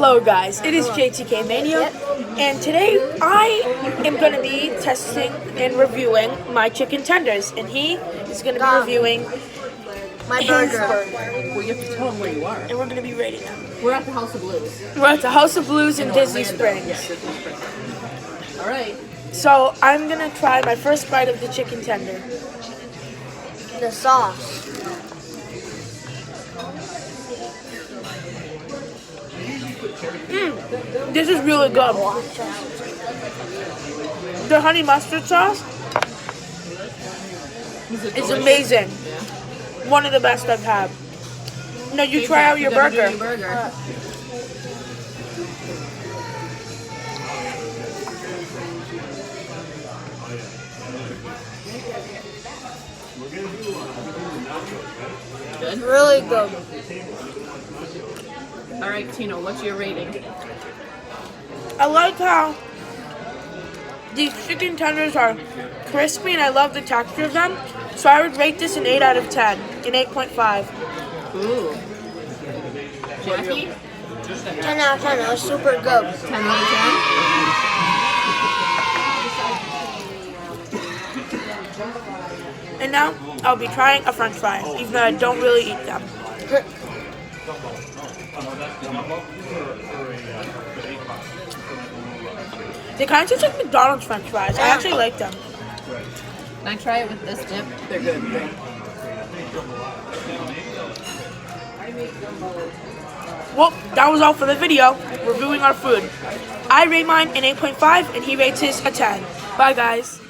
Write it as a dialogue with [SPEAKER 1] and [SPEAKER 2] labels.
[SPEAKER 1] Hello guys, it is JTK Mania, and today I am going to be testing and reviewing my chicken tenders, and he is going to be reviewing
[SPEAKER 2] my
[SPEAKER 1] his
[SPEAKER 2] burger.
[SPEAKER 1] burger.
[SPEAKER 3] Well, you have to tell them where you are.
[SPEAKER 1] And we're going to be rating them.
[SPEAKER 3] We're at the House of Blues.
[SPEAKER 1] We're at the House of Blues in Disney Springs.
[SPEAKER 3] Yeah, Disney Springs. All right.
[SPEAKER 1] So I'm going to try my first bite of the chicken tender.
[SPEAKER 2] The sauce.
[SPEAKER 1] This is really good. The honey mustard sauce is amazing. One of the best I've had. Now you try out your burger.
[SPEAKER 3] Good.
[SPEAKER 2] Really good.
[SPEAKER 3] All right, Tino, what's your rating?
[SPEAKER 1] I like how these chicken tenders are crispy and I love the texture of them. So I would rate this an 8 out of 10, an 8.5.
[SPEAKER 3] Ooh. Jackie?
[SPEAKER 2] 10 out of 10. It was super good.
[SPEAKER 3] 10 out of 10?
[SPEAKER 1] And now I'll be trying a french fry, even though I don't really eat them. They kind of taste like McDonald's french fries. I actually like them.
[SPEAKER 3] Can I try it with this dip? They're good.
[SPEAKER 1] Well, that was all for the video, reviewing our food. I rate mine an 8.5 and he rates his a 10. Bye guys.